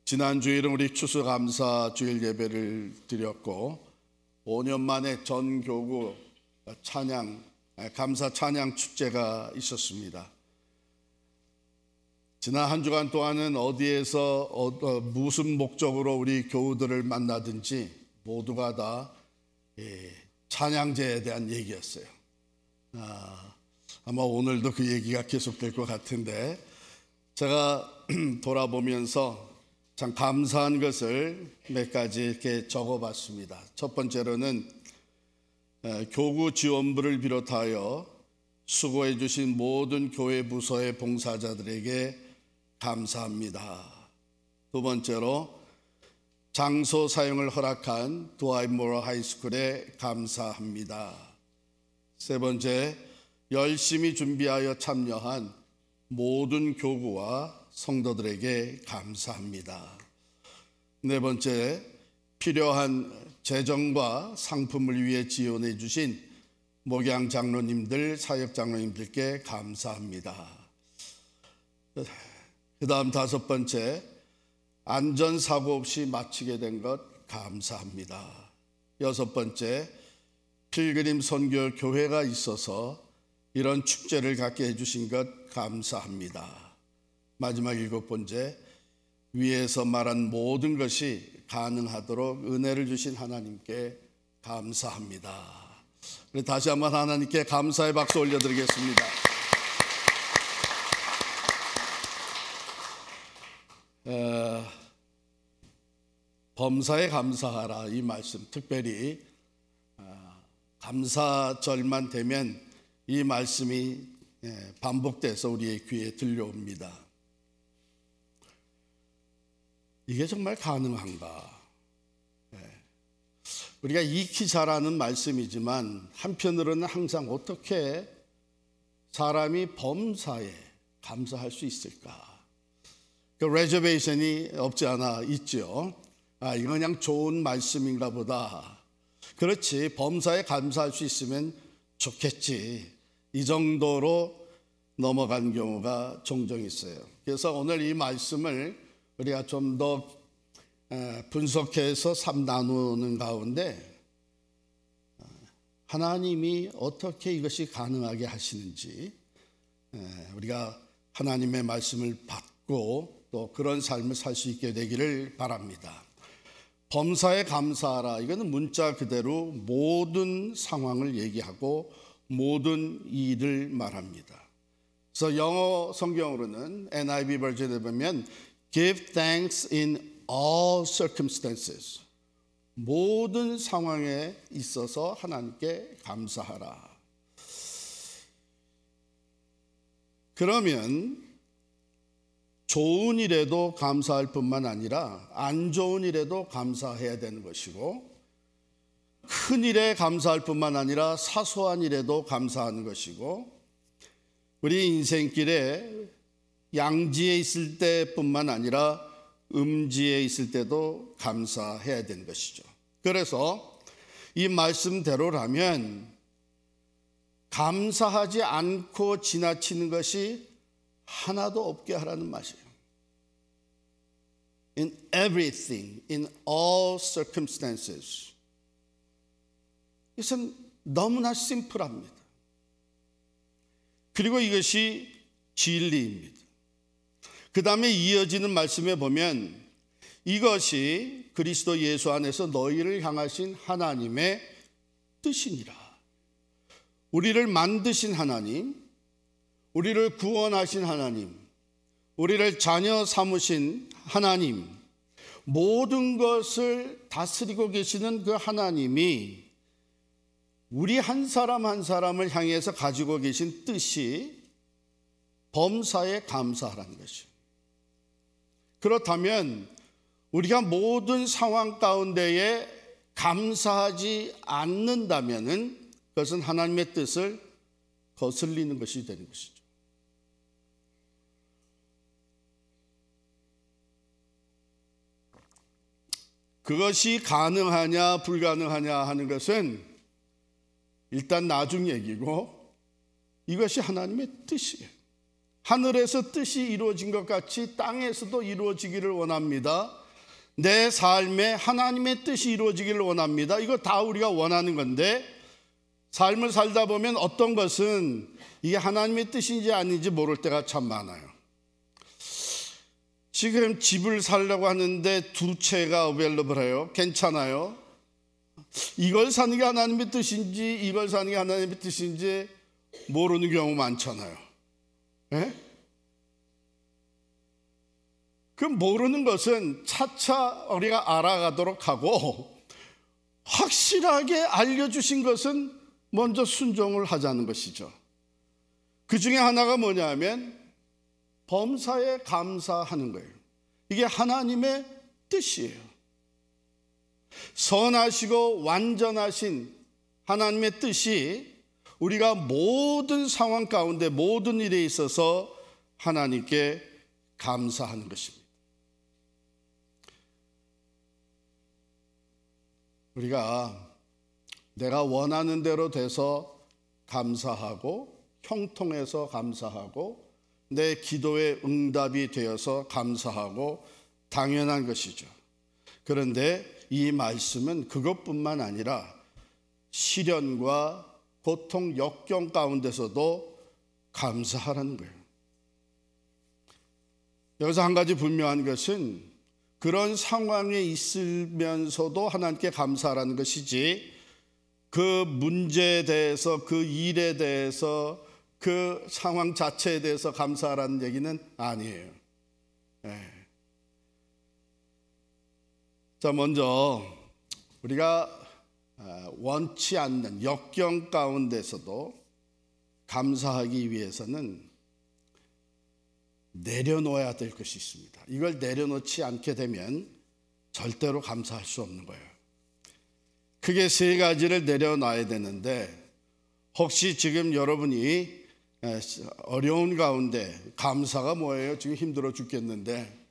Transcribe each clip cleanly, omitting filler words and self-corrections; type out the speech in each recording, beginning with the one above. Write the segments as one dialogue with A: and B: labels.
A: 지난 주일은 우리 추수감사 주일 예배를 드렸고 5년 만에 전교구 감사 찬양 축제가 있었습니다. 지난 한 주간 동안은 어디에서 무슨 목적으로 우리 교우들을 만나든지 모두가 다 찬양제에 대한 얘기였어요. 아마 오늘도 그 얘기가 계속될 것 같은데 제가 돌아보면서 참 감사한 것을 몇 가지 이렇게 적어봤습니다. 첫 번째로는 교구 지원부를 비롯하여 수고해 주신 모든 교회 부서의 봉사자들에게 감사합니다. 두 번째로 장소 사용을 허락한 두아이모어 하이스쿨에 감사합니다. 세 번째, 열심히 준비하여 참여한 모든 교구와 성도들에게 감사합니다. 네 번째, 필요한 재정과 상품을 위해 지원해 주신 목양 장로님들, 사역 장로님들께 감사합니다. 그 다음 다섯 번째, 안전사고 없이 마치게 된 것 감사합니다. 여섯 번째, 필그림 선교 교회가 있어서 이런 축제를 갖게 해주신 것 감사합니다. 마지막 일곱 번째, 위에서 말한 모든 것이 가능하도록 은혜를 주신 하나님께 감사합니다. 다시 한번 하나님께 감사의 박수 올려드리겠습니다. 범사에 감사하라, 이 말씀, 특별히 감사절만 되면 이 말씀이 반복돼서 우리의 귀에 들려옵니다. 이게 정말 가능한가? 우리가 익히 잘 아는 말씀이지만 한편으로는 항상 어떻게 사람이 범사에 감사할 수 있을까? 그 레저베이션이 없지 않아 있죠. 이건 그냥 좋은 말씀인가 보다. 그렇지, 범사에 감사할 수 있으면 좋겠지. 이 정도로 넘어간 경우가 종종 있어요. 그래서 오늘 이 말씀을 우리가 좀 더 분석해서 나누는 가운데 하나님이 어떻게 이것이 가능하게 하시는지 우리가 하나님의 말씀을 받고 또 그런 삶을 살 수 있게 되기를 바랍니다. 범사에 감사하라, 이거는 문자 그대로 모든 상황을 얘기하고 모든 일을 말합니다. 그래서 영어 성경으로는 NIV 버전에 보면 Give thanks in all circumstances. 모든 상황에 있어서 하나님께 감사하라. 그러면 좋은 일에도 감사할 뿐만 아니라 안 좋은 일에도 감사해야 되는 것이고, 큰 일에 감사할 뿐만 아니라 사소한 일에도 감사하는 것이고, 우리 인생길에 양지에 있을 때뿐만 아니라 음지에 있을 때도 감사해야 되는 것이죠. 그래서 이 말씀대로라면 감사하지 않고 지나치는 것이 하나도 없게 하라는 말이에요. In everything, in all circumstances. 이것은 너무나 심플합니다. 그리고 이것이 진리입니다. 그 다음에 이어지는 말씀에 보면 이것이 그리스도 예수 안에서 너희를 향하신 하나님의 뜻이니라. 우리를 만드신 하나님, 우리를 구원하신 하나님, 우리를 자녀 삼으신 하나님, 모든 것을 다스리고 계시는 그 하나님이 우리 한 사람 한 사람을 향해서 가지고 계신 뜻이 범사에 감사하라는 것이죠. 그렇다면 우리가 모든 상황 가운데에 감사하지 않는다면 그것은 하나님의 뜻을 거슬리는 것이 되는 것이죠. 그것이 가능하냐 불가능하냐 하는 것은 일단 나중 얘기고, 이것이 하나님의 뜻이에요. 하늘에서 뜻이 이루어진 것 같이 땅에서도 이루어지기를 원합니다. 내 삶에 하나님의 뜻이 이루어지기를 원합니다. 이거 다 우리가 원하는 건데, 삶을 살다 보면 어떤 것은 이게 하나님의 뜻인지 아닌지 모를 때가 참 많아요. 지금 집을 살려고 하는데 두 채가 어벨러블해요. 괜찮아요. 이걸 사는 게 하나님의 뜻인지 이걸 사는 게 하나님의 뜻인지 모르는 경우 많잖아요. 예? 그 모르는 것은 차차 우리가 알아가도록 하고, 확실하게 알려주신 것은 먼저 순종을 하자는 것이죠. 그 중에 하나가 뭐냐면 범사에 감사하는 거예요. 이게 하나님의 뜻이에요. 선하시고 완전하신 하나님의 뜻이 우리가 모든 상황 가운데 모든 일에 있어서 하나님께 감사하는 것입니다. 우리가 내가 원하는 대로 돼서 감사하고, 형통해서 감사하고, 내 기도의 응답이 되어서 감사하고 당연한 것이죠. 그런데 이 말씀은 그것뿐만 아니라 시련과 고통, 역경 가운데서도 감사하라는 거예요. 여기서 한 가지 분명한 것은 그런 상황에 있으면서도 하나님께 감사하라는 것이지, 그 문제에 대해서, 그 일에 대해서, 그 상황 자체에 대해서 감사하라는 얘기는 아니에요. 네. 자, 먼저 우리가 원치 않는 역경 가운데서도 감사하기 위해서는 내려놓아야 될 것이 있습니다. 이걸 내려놓지 않게 되면 절대로 감사할 수 없는 거예요. 크게 세 가지를 내려놔야 되는데, 혹시 지금 여러분이 어려운 가운데 감사가 뭐예요? 지금 힘들어 죽겠는데,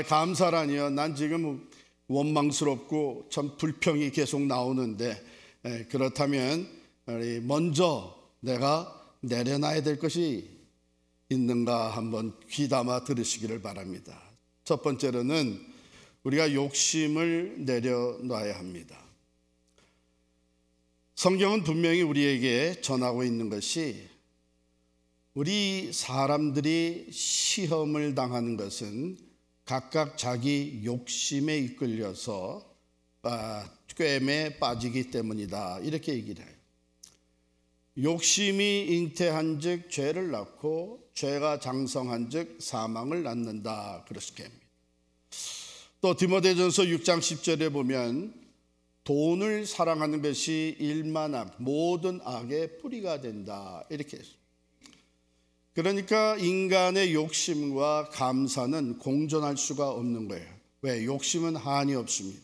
A: 감사라니요? 난 지금 원망스럽고 참 불평이 계속 나오는데, 그렇다면 먼저 내가 내려놔야 될 것이 있는가 한번 귀담아 들으시기를 바랍니다. 첫 번째로는 우리가 욕심을 내려놔야 합니다. 성경은 분명히 우리에게 전하고 있는 것이, 우리 사람들이 시험을 당하는 것은 각각 자기 욕심에 이끌려서 꿰매에 빠지기 때문이다, 이렇게 얘기를 해요. 욕심이 잉태한 즉 죄를 낳고, 죄가 장성한 즉 사망을 낳는다, 그렇게 합니다. 또 디모데전서 6장 10절에 보면 돈을 사랑하는 것이 일만악 모든 악의 뿌리가 된다, 이렇게 했습니다. 그러니까 인간의 욕심과 감사는 공존할 수가 없는 거예요. 왜? 욕심은 한이 없습니다.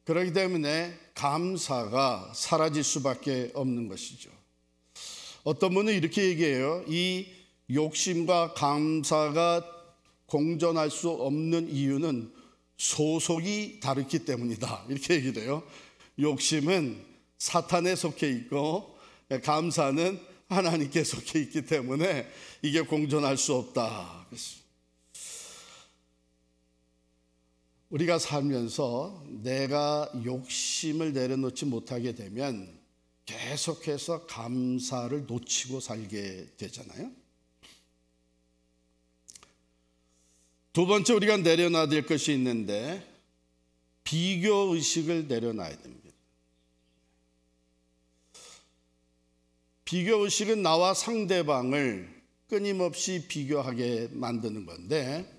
A: 그렇기 때문에 감사가 사라질 수밖에 없는 것이죠. 어떤 분은 이렇게 얘기해요. 이 욕심과 감사가 공존할 수 없는 이유는 소속이 다르기 때문이다, 이렇게 얘기를 해요. 욕심은 사탄에 속해 있고 감사는 하나님께 속해 있기 때문에 이게 공존할 수 없다. 우리가 살면서 내가 욕심을 내려놓지 못하게 되면 계속해서 감사를 놓치고 살게 되잖아요. 두 번째 우리가 내려놔야 될 것이 있는데, 비교의식을 내려놔야 됩니다. 비교의식은 나와 상대방을 끊임없이 비교하게 만드는 건데,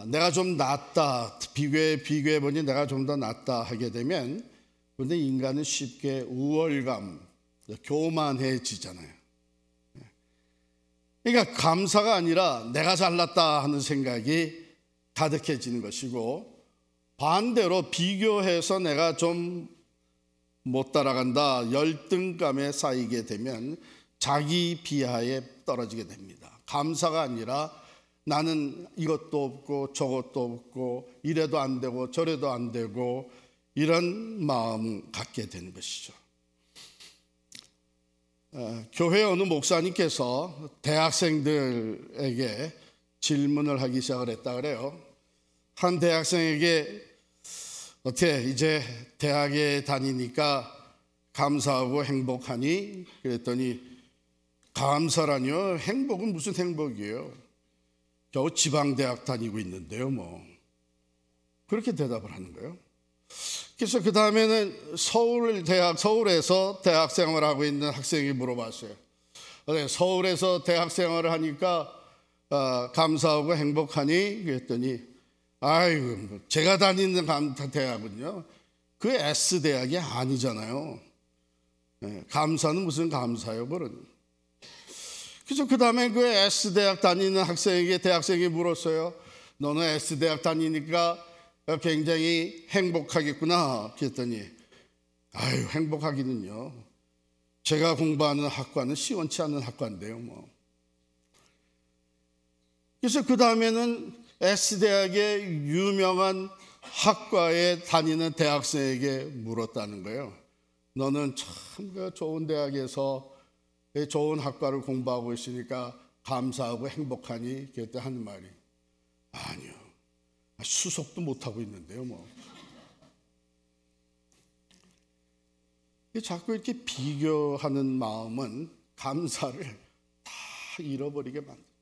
A: 내가 좀 낫다, 비교해보니 내가 좀 더 낫다 하게 되면, 그런데 인간은 쉽게 우월감, 교만해지잖아요. 그러니까 감사가 아니라 내가 잘났다 하는 생각이 가득해지는 것이고, 반대로 비교해서 내가 좀 못 따라간다, 열등감에 쌓이게 되면 자기 비하에 떨어지게 됩니다. 감사가 아니라 나는 이것도 없고 저것도 없고 이래도 안 되고 저래도 안 되고 이런 마음 갖게 되는 것이죠. 교회 어느 목사님께서 대학생들에게 질문을 하기 시작을 했다 그래요. 한 대학생에게 어떻게 이제 대학에 다니니까 감사하고 행복하니? 그랬더니 감사라뇨? 행복은 무슨 행복이에요? 겨우 지방대학 다니고 있는데요 뭐. 그렇게 대답을 하는 거예요. 그래서 그 다음에는 서울에서 대학 생활을 하고 있는 학생이 물어봤어요. 서울에서 대학 생활을 하니까 감사하고 행복하니? 그랬더니 아이고 제가 다니는 대학은요 그 S대학이 아니잖아요. 감사는 무슨 감사요 그런. 그래서 그 다음에 그 S대학 다니는 학생에게 대학생이 물었어요. 너는 S대학 다니니까 굉장히 행복하겠구나. 그랬더니 아유 행복하기는요 제가 공부하는 학과는 시원치 않은 학과인데요 뭐. 그래서 그 다음에는 S대학의 유명한 학과에 다니는 대학생에게 물었다는 거예요. 너는 참 좋은 대학에서 좋은 학과를 공부하고 있으니까 감사하고 행복하니? 그때 하는 말이 아니요 수속도 못하고 있는데요 뭐. 자꾸 이렇게 비교하는 마음은 감사를 다 잃어버리게 만들어요.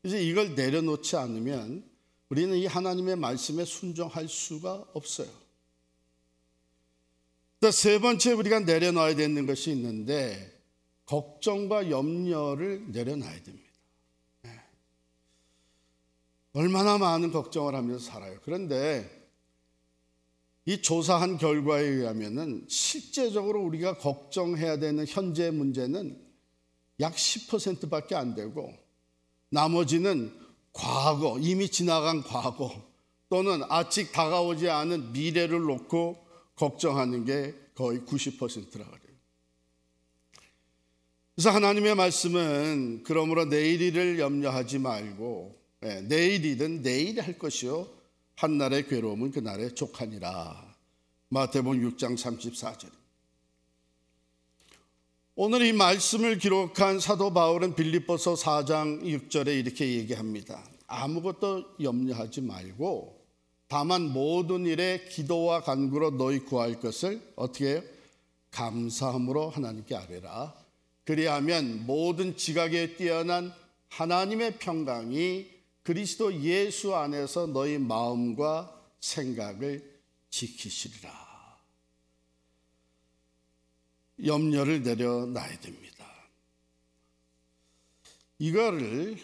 A: 이제 이걸 내려놓지 않으면 우리는 이 하나님의 말씀에 순종할 수가 없어요. 세 번째 우리가 내려놔야 되는 것이 있는데 걱정과 염려를 내려놔야 됩니다. 얼마나 많은 걱정을 하면서 살아요. 그런데 이 조사한 결과에 의하면은 실제적으로 우리가 걱정해야 되는 현재 문제는 약 10%밖에 안 되고 나머지는 과거, 이미 지나간 과거 또는 아직 다가오지 않은 미래를 놓고 걱정하는 게 거의 90%라고 그래요. 그래서 하나님의 말씀은 그러므로 내일 일을 염려하지 말고 내일 일은 내일 할 것이요 한날의 괴로움은 그날의 족하니라. 마태복음 6장 34절. 오늘 이 말씀을 기록한 사도 바울은 빌립보서 4장 6절에 이렇게 얘기합니다. 아무것도 염려하지 말고 다만 모든 일에 기도와 간구로 너희 구할 것을 어떻게 해요? 감사함으로 하나님께 아뢰라. 그리하면 모든 지각에 뛰어난 하나님의 평강이 그리스도 예수 안에서 너희 마음과 생각을 지키시리라. 염려를 내려놔야 됩니다. 이거를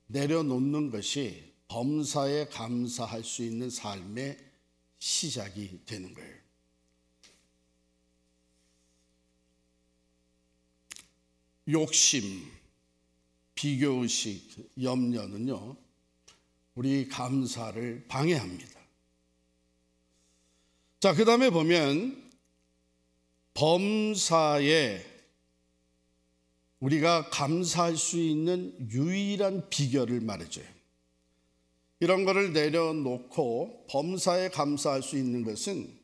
A: 내려놓는 것이 범사에 감사할 수 있는 삶의 시작이 되는 거예요. 욕심, 비교의식, 염려는요 우리 감사를 방해합니다. 자, 그 다음에 보면 범사에 우리가 감사할 수 있는 유일한 비결을 말해줘요. 이런 거를 내려놓고 범사에 감사할 수 있는 것은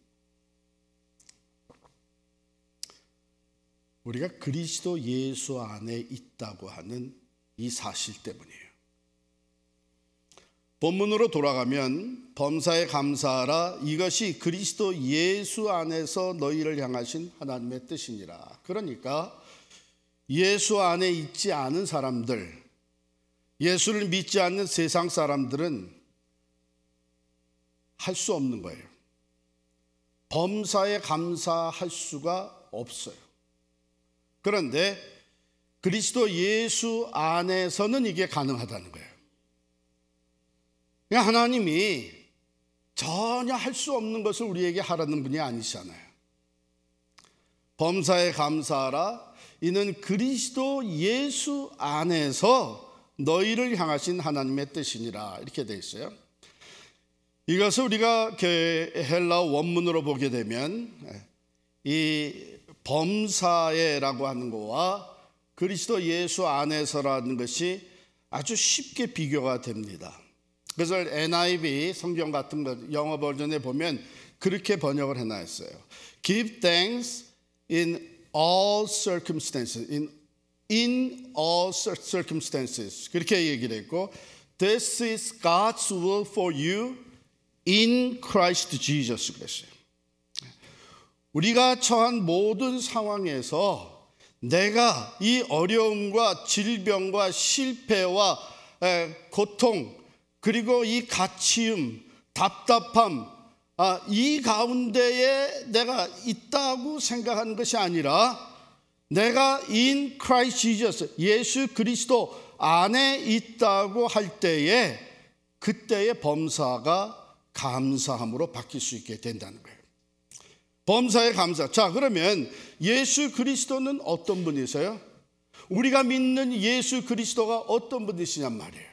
A: 우리가 그리스도 예수 안에 있다고 하는 이 사실 때문이에요. 본문으로 돌아가면 범사에 감사하라. 이것이 그리스도 예수 안에서 너희를 향하신 하나님의 뜻이니라. 그러니까 예수 안에 있지 않은 사람들, 예수를 믿지 않는 세상 사람들은 할 수 없는 거예요. 범사에 감사할 수가 없어요. 그런데 그리스도 예수 안에서는 이게 가능하다는 거예요. 하나님이 전혀 할 수 없는 것을 우리에게 하라는 분이 아니시잖아요. 범사에 감사하라. 이는 그리스도 예수 안에서 너희를 향하신 하나님의 뜻이니라. 이렇게 되어 있어요. 이것을 우리가 헬라어 원문으로 보게 되면 이 범사에라고 하는 것과 그리스도 예수 안에서라는 것이 아주 쉽게 비교가 됩니다. 그래서 NIV 성경 같은 거 영어 버전에 보면 그렇게 번역을 해놨어요. Give thanks in all circumstances. In all circumstances. 그렇게 얘기를 했고, This is God's will for you in Christ Jesus 그랬어요. 우리가 처한 모든 상황에서 내가 이 어려움과 질병과 실패와 고통, 그리고 이 갇힘, 답답함, 이 가운데에 내가 있다고 생각하는 것이 아니라 내가 in Christ Jesus, 예수 그리스도 안에 있다고 할 때에 그때의 범사가 감사함으로 바뀔 수 있게 된다는 거예요. 범사의 감사. 자, 그러면 예수 그리스도는 어떤 분이세요? 우리가 믿는 예수 그리스도가 어떤 분이시냔 말이에요.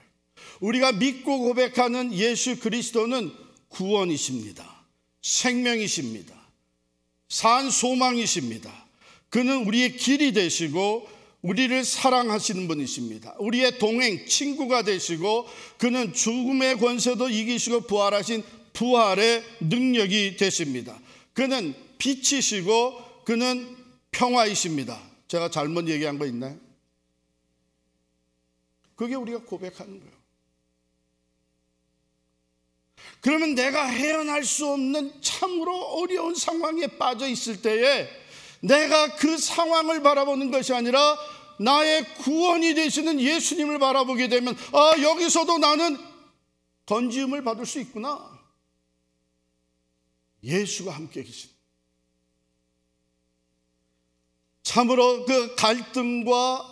A: 우리가 믿고 고백하는 예수 그리스도는 구원이십니다. 생명이십니다. 산 소망이십니다. 그는 우리의 길이 되시고 우리를 사랑하시는 분이십니다. 우리의 동행, 친구가 되시고 그는 죽음의 권세도 이기시고 부활하신 부활의 능력이 되십니다. 그는 빛이시고 그는 평화이십니다. 제가 잘못 얘기한 거 있나요? 그게 우리가 고백하는 거예요. 그러면 내가 헤어날 수 없는 참으로 어려운 상황에 빠져 있을 때에 내가 그 상황을 바라보는 것이 아니라 나의 구원이 되시는 예수님을 바라보게 되면 여기서도 나는 건지음을 받을 수 있구나. 예수가 함께 계십니다. 참으로 그 갈등과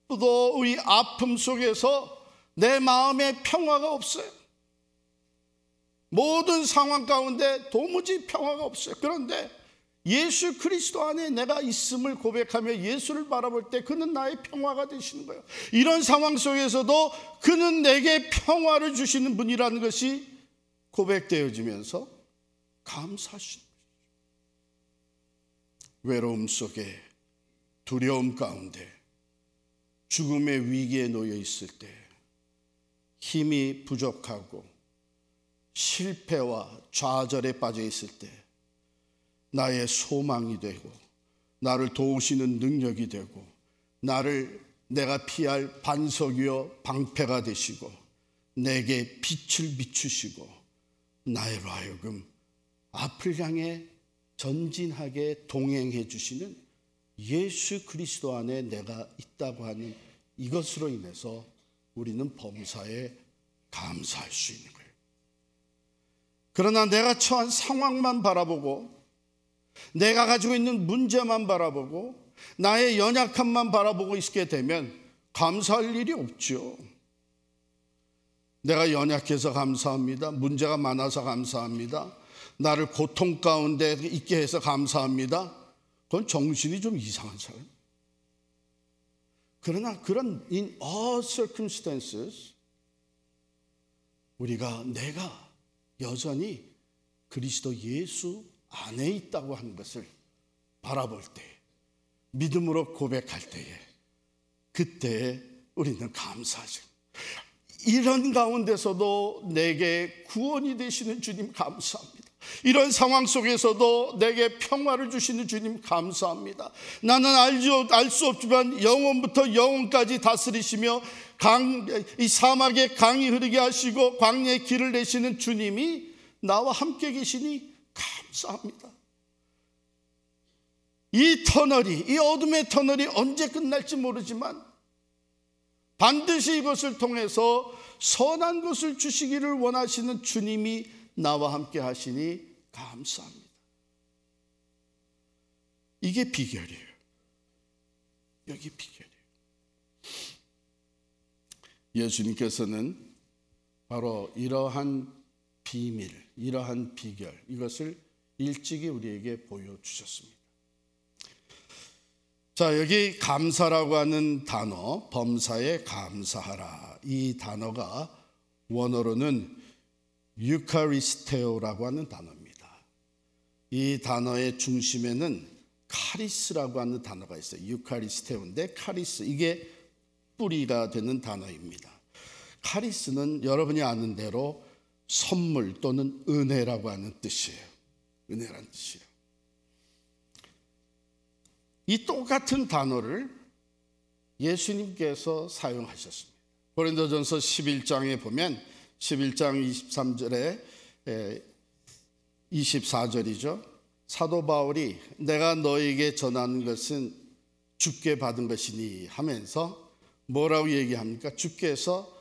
A: 또 이 아픔 속에서 내 마음에 평화가 없어요. 모든 상황 가운데 도무지 평화가 없어요. 그런데 예수 그리스도 안에 내가 있음을 고백하며 예수를 바라볼 때 그는 나의 평화가 되시는 거예요. 이런 상황 속에서도 그는 내게 평화를 주시는 분이라는 것이 고백되어지면서 감사하시는 거예요. 외로움 속에, 두려움 가운데, 죽음의 위기에 놓여 있을 때, 힘이 부족하고 실패와 좌절에 빠져 있을 때 나의 소망이 되고 나를 도우시는 능력이 되고 내가 피할 반석이요 방패가 되시고 내게 빛을 비추시고 나로 하여금 앞을 향해 전진하게 동행해 주시는 예수 그리스도 안에 내가 있다고 하는 이것으로 인해서 우리는 범사에 감사할 수 있는 거예요. 그러나 내가 처한 상황만 바라보고 내가 가지고 있는 문제만 바라보고 나의 연약함만 바라보고 있게 되면 감사할 일이 없죠. 내가 연약해서 감사합니다. 문제가 많아서 감사합니다. 나를 고통 가운데 있게 해서 감사합니다. 그건 정신이 좀 이상한 사람. 그러나 그런 in all circumstances 내가 여전히 그리스도 예수 안에 있다고 하는 것을 바라볼 때, 믿음으로 고백할 때에 그때에 우리는 감사하죠. 이런 가운데서도 내게 구원이 되시는 주님 감사합니다. 이런 상황 속에서도 내게 평화를 주시는 주님 감사합니다. 나는 알 수 없지만 영원부터 영원까지 다스리시며 이 사막에 강이 흐르게 하시고 광야의 길을 내시는 주님이 나와 함께 계시니 감사합니다. 이 어둠의 터널이 언제 끝날지 모르지만 반드시 이것을 통해서 선한 것을 주시기를 원하시는 주님이 나와 함께 하시니 감사합니다. 이게 비결이에요. 여기 비결이에요. 예수님께서는 바로 이러한 비밀, 이러한 비결, 이것을 일찍이 우리에게 보여주셨습니다. 자, 여기 감사라고 하는 단어, 범사에 감사하라. 이 단어가 원어로는 유카리스테오라고 하는 단어입니다. 이 단어의 중심에는 카리스라고 하는 단어가 있어요. 유카리스테오인데 카리스, 이게 뿌리가 되는 단어입니다. 카리스는 여러분이 아는 대로 선물 또는 은혜라고 하는 뜻이에요. 은혜라는 뜻이에요. 이 똑같은 단어를 예수님께서 사용하셨습니다. 고린도전서 11장에 보면 11장 23절에 24절이죠. 사도 바울이 내가 너에게 전하는 것은 주께 받은 것이니 하면서 뭐라고 얘기합니까? 주께서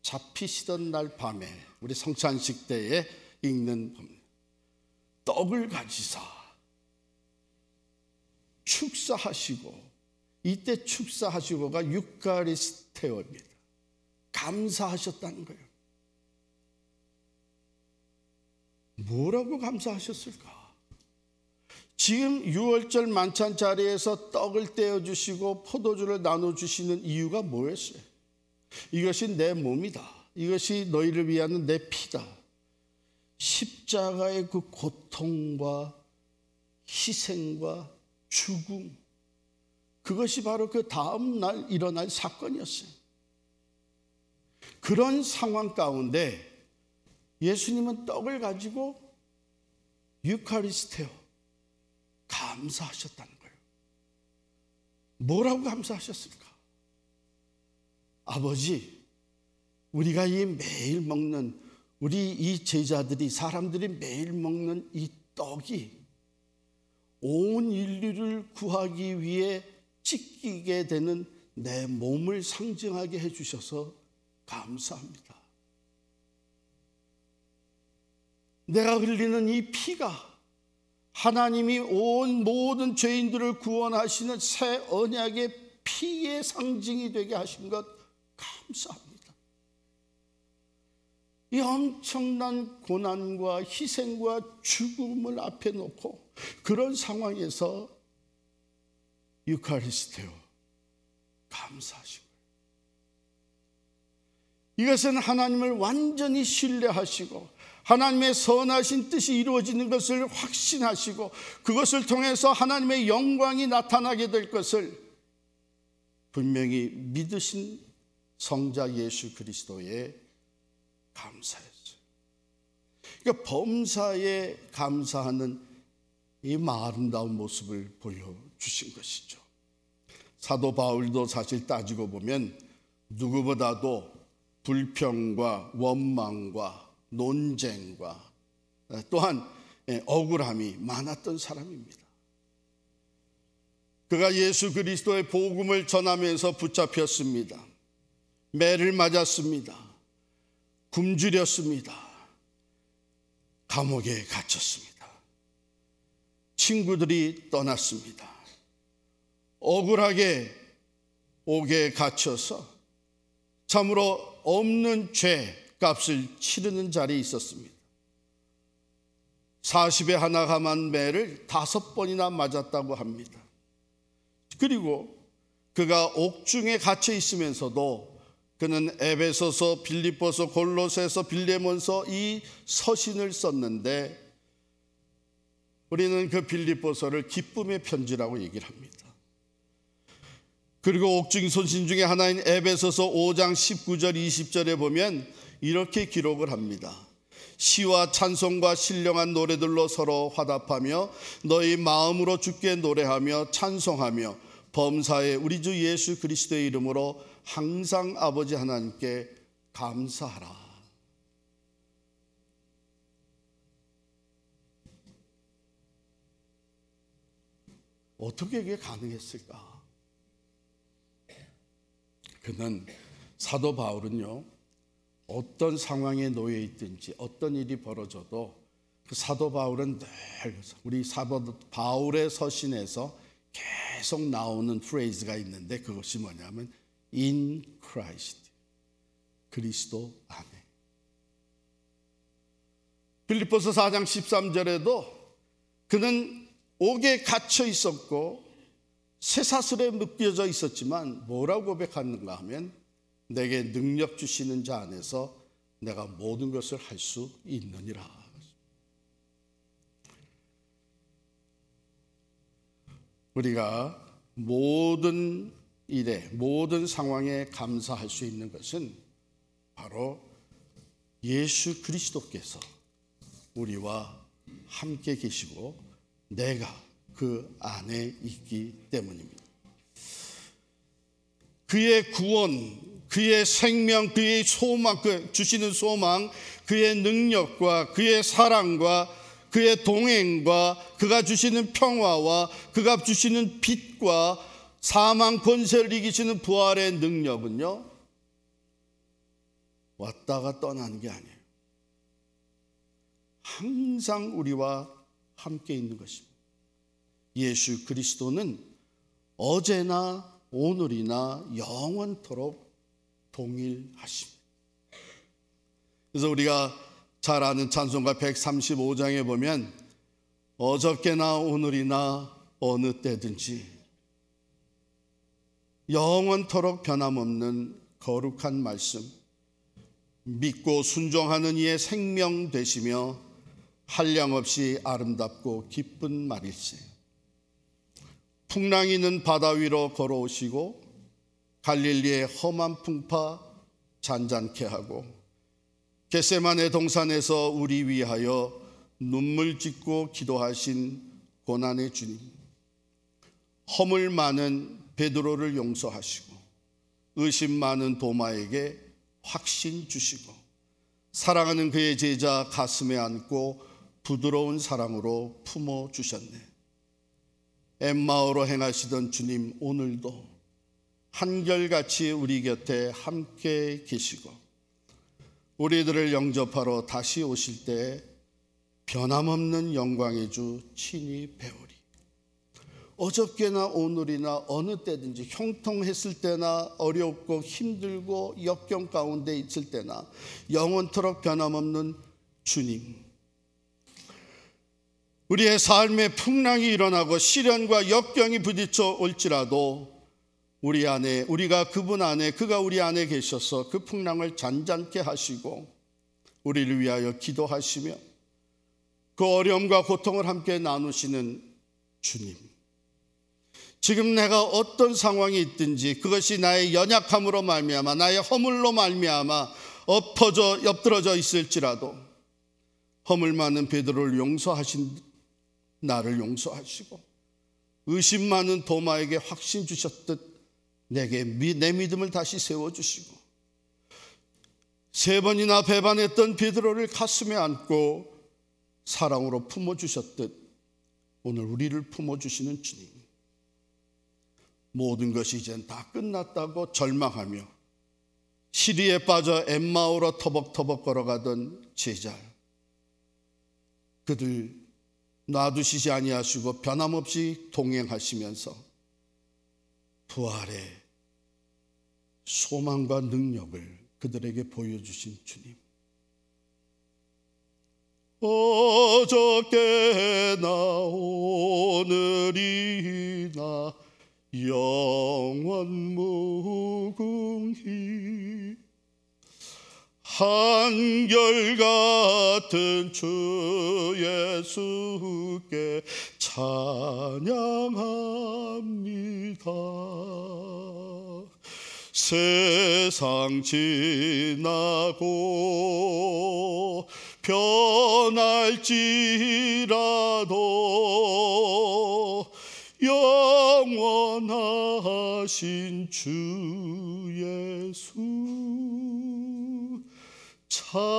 A: 잡히시던 날 밤에 우리 성찬식 때에 읽는 떡을 가지사 축사하시고, 이때 축사하시고가 유카리스테오입니다. 감사하셨다는 거예요. 뭐라고 감사하셨을까? 지금 6월절 만찬 자리에서 떡을 떼어주시고 포도주를 나눠주시는 이유가 뭐였어요? 이것이 내 몸이다. 이것이 너희를 위한 내 피다. 십자가의 그 고통과 희생과 죽음, 그것이 바로 그 다음 날 일어날 사건이었어요. 그런 상황 가운데 예수님은 떡을 가지고 유카리스테오, 감사하셨다는 거예요. 뭐라고 감사하셨을까? 아버지, 우리가 이 매일 먹는, 우리 이 제자들이, 사람들이 매일 먹는 이 떡이 온 인류를 구하기 위해 찢기게 되는 내 몸을 상징하게 해주셔서 감사합니다. 내가 흘리는 이 피가 하나님이 온 모든 죄인들을 구원하시는 새 언약의 피의 상징이 되게 하신 것 감사합니다. 이 엄청난 고난과 희생과 죽음을 앞에 놓고 그런 상황에서 유카리스테오, 감사하신 거예요. 이것은 하나님을 완전히 신뢰하시고 하나님의 선하신 뜻이 이루어지는 것을 확신하시고 그것을 통해서 하나님의 영광이 나타나게 될 것을 분명히 믿으신 성자 예수 그리스도에 감사했어요. 그러니까 범사에 감사하는 이 아름다운 모습을 보여주신 것이죠. 사도 바울도 사실 따지고 보면 누구보다도 불평과 원망과 논쟁과 또한 억울함이 많았던 사람입니다. 그가 예수 그리스도의 복음을 전하면서 붙잡혔습니다. 매를 맞았습니다. 굶주렸습니다. 감옥에 갇혔습니다. 친구들이 떠났습니다. 억울하게 옥에 갇혀서 참으로 없는 죄 값을 치르는 자리에 있었습니다. 40에 하나 감한 매를 5번이나 맞았다고 합니다. 그리고 그가 옥중에 갇혀 있으면서도 그는 에베소서, 빌립보서, 골로새서, 빌레몬서 이 서신을 썼는데 우리는 그 빌립보서를 기쁨의 편지라고 얘기를 합니다. 그리고 옥중 서신 중에 하나인 에베소서 5장 19절 20절에 보면 이렇게 기록을 합니다. 시와 찬송과 신령한 노래들로 서로 화답하며 너희 마음으로 주께 노래하며 찬송하며 범사에 우리 주 예수 그리스도의 이름으로 항상 아버지 하나님께 감사하라. 어떻게 이게 가능했을까? 그는 사도 바울은요, 어떤 상황에 놓여 있든지 어떤 일이 벌어져도 그 사도 바울은 늘 우리 사도 바울의 서신에서 계속 나오는 프레이즈가 있는데 그것이 뭐냐면 in Christ, 그리스도 안에. 빌립보서 4장 13절에도 그는 옥에 갇혀 있었고 쇠사슬에 묶여져 있었지만 뭐라고 고백하는가 하면 내게 능력 주시는 자 안에서 내가 모든 것을 할 수 있느니라. 우리가 모든 일에, 모든 상황에 감사할 수 있는 것은 바로 예수 그리스도께서 우리와 함께 계시고 내가 그 안에 있기 때문입니다. 그의 구원, 그의 생명, 그의 소망, 주시는 소망, 그의 능력과 그의 사랑과 그의 동행과 그가 주시는 평화와 그가 주시는 빛과 사망 권세를 이기시는 부활의 능력은요, 왔다가 떠나는 게 아니에요. 항상 우리와 함께 있는 것입니다. 예수 그리스도는 어제나 오늘이나 영원토록 동일하십니다. 그래서 우리가 잘 아는 찬송가 135장에 보면 어저께나 오늘이나 어느 때든지 영원토록 변함없는 거룩한 말씀, 믿고 순종하는 이의 생명 되시며 한량없이 아름답고 기쁜 말일세. 풍랑이 있는 바다 위로 걸어오시고 갈릴리의 험한 풍파 잔잔케 하고 겟세마네 동산에서 우리 위하여 눈물 짓고 기도하신 고난의 주님, 허물 많은 베드로를 용서하시고 의심 많은 도마에게 확신 주시고 사랑하는 그의 제자 가슴에 안고 부드러운 사랑으로 품어 주셨네. 엠마오로 행하시던 주님, 오늘도 한결같이 우리 곁에 함께 계시고 우리들을 영접하러 다시 오실 때 변함없는 영광의 주 친히 배우리. 어저께나 오늘이나 어느 때든지 형통했을 때나 어렵고 힘들고 역경 가운데 있을 때나 영원토록 변함없는 주님, 우리의 삶에 풍랑이 일어나고 시련과 역경이 부딪혀 올지라도 우리 안에, 우리가 그분 안에, 그가 우리 안에 계셔서 그 풍랑을 잔잔케 하시고 우리를 위하여 기도하시며 그 어려움과 고통을 함께 나누시는 주님, 지금 내가 어떤 상황이 있든지 그것이 나의 연약함으로 말미암아 나의 허물로 말미암아 엎어져 엎드러져 있을지라도 허물 많은 베드로를 용서하신 나를 용서하시고 의심 많은 도마에게 확신 주셨듯 내게 내 믿음을 다시 세워주시고 세 번이나 배반했던 베드로를 가슴에 안고 사랑으로 품어주셨듯 오늘 우리를 품어주시는 주님, 모든 것이 이젠 다 끝났다고 절망하며 시리에 빠져 엠마오로 터벅터벅 걸어가던 제자, 그들 놔두시지 아니하시고 변함없이 동행하시면서 부활의 소망과 능력을 그들에게 보여주신 주님, 어저께나 오늘이나 영원 무궁히 한결같은 주 예수께 찬양합니다. 세상 지나고 변할지라도 영원하신 주 예수 찬양합니다.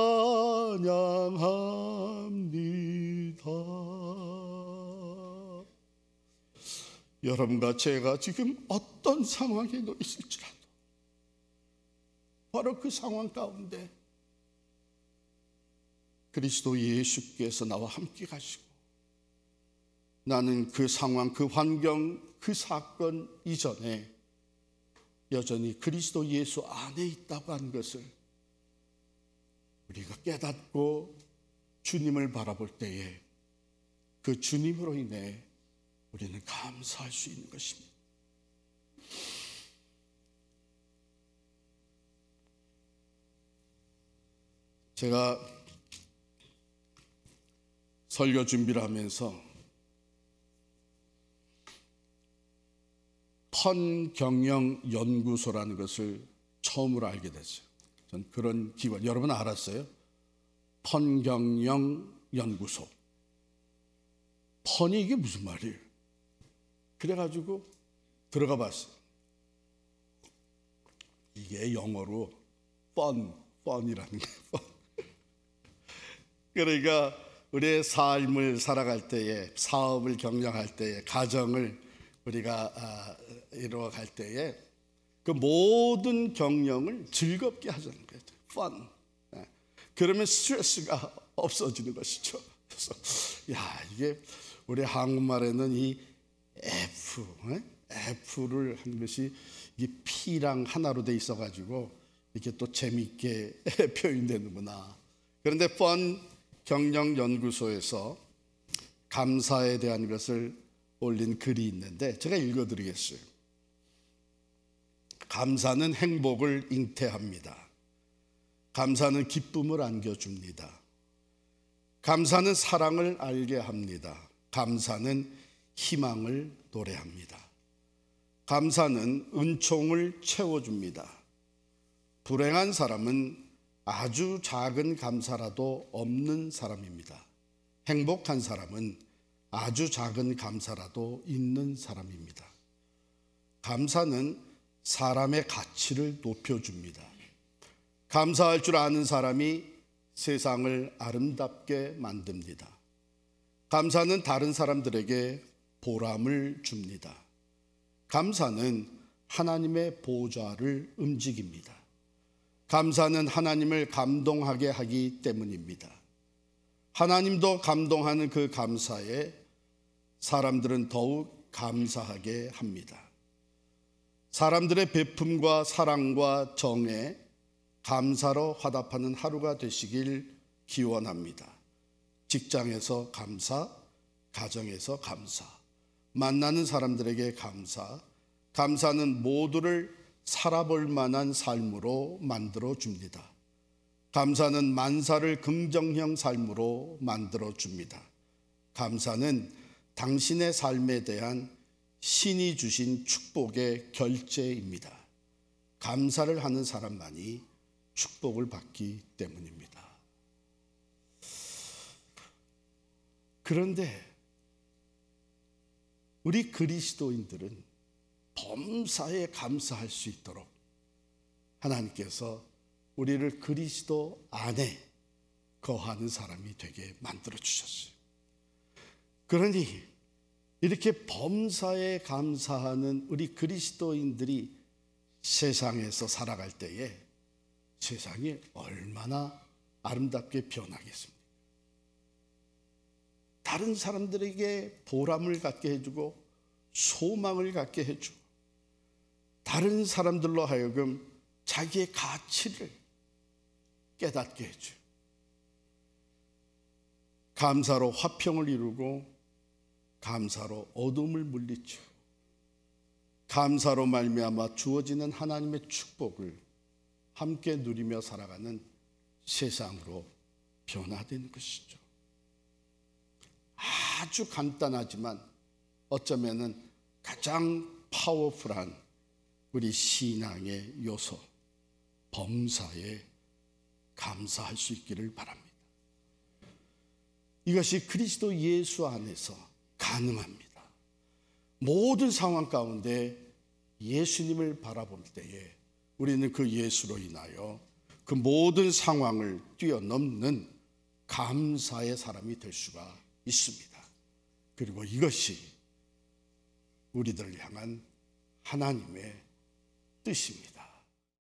A: 여러분과 제가 지금 어떤 상황에 놓여 있을지라도 바로 그 상황 가운데 그리스도 예수께서 나와 함께 가시고 나는 그 상황, 그 환경, 그 사건 이전에 여전히 그리스도 예수 안에 있다고 하는 것을 우리가 깨닫고 주님을 바라볼 때에 그 주님으로 인해 우리는 감사할 수 있는 것입니다. 제가 설교 준비를 하면서 펀경영연구소라는 것을 처음으로 알게 됐어요. 전 그런 기관, 여러분 알았어요? 펀경영연구소. 펀이 이게 무슨 말이에요? 그래가지고 들어가 봤어요. 이게 영어로 펀이라는 게 펀. 그러니까 우리의 삶을 살아갈 때에, 사업을 경영할 때에, 가정을 우리가 이루어갈 때에 그 모든 경영을 즐겁게 하자는 거예요. 펀. 그러면 스트레스가 없어지는 것이죠. 그래서 이게 우리 한국말에는 이 F를 한 것이 이 P랑 하나로 돼 있어가지고 이렇게 또 재미있게 표현되는구나. 그런데 펀 경영연구소에서 감사에 대한 것을 올린 글이 있는데 제가 읽어드리겠어요. 감사는 행복을 잉태합니다. 감사는 기쁨을 안겨줍니다. 감사는 사랑을 알게 합니다. 감사는 희망을 노래합니다. 감사는 은총을 채워줍니다. 불행한 사람은 아주 작은 감사라도 없는 사람입니다. 행복한 사람은 아주 작은 감사라도 있는 사람입니다. 감사는 사람의 가치를 높여줍니다. 감사할 줄 아는 사람이 세상을 아름답게 만듭니다. 감사는 다른 사람들에게 보람을 줍니다. 감사는 하나님의 보좌를 움직입니다. 감사는 하나님을 감동하게 하기 때문입니다. 하나님도 감동하는 그 감사에 사람들은 더욱 감사하게 합니다. 사람들의 베품과 사랑과 정에 감사로 화답하는 하루가 되시길 기원합니다. 직장에서 감사, 가정에서 감사, 만나는 사람들에게 감사, 감사는 모두를 살아볼 만한 삶으로 만들어 줍니다. 감사는 만사를 긍정형 삶으로 만들어 줍니다. 감사는 당신의 삶에 대한 신이 주신 축복의 결제입니다. 감사를 하는 사람만이 축복을 받기 때문입니다. 그런데 우리 그리스도인들은 범사에 감사할 수 있도록 하나님께서 우리를 그리스도 안에 거하는 사람이 되게 만들어 주셨어요. 그러니 이렇게 범사에 감사하는 우리 그리스도인들이 세상에서 살아갈 때에 세상이 얼마나 아름답게 변하겠습니까? 다른 사람들에게 보람을 갖게 해주고 소망을 갖게 해주고 다른 사람들로 하여금 자기의 가치를 깨닫게 해줘요. 감사로 화평을 이루고 감사로 어둠을 물리치고 감사로 말미암아 주어지는 하나님의 축복을 함께 누리며 살아가는 세상으로 변화되는 것이죠. 아주 간단하지만 어쩌면은 가장 파워풀한 우리 신앙의 요소, 범사에 감사할 수 있기를 바랍니다. 이것이 그리스도 예수 안에서 가능합니다. 모든 상황 가운데 예수님을 바라볼 때에 우리는 그 예수로 인하여 그 모든 상황을 뛰어넘는 감사의 사람이 될 수가 있습니다. 그리고 이것이 우리들을 향한 하나님의 뜻입니다.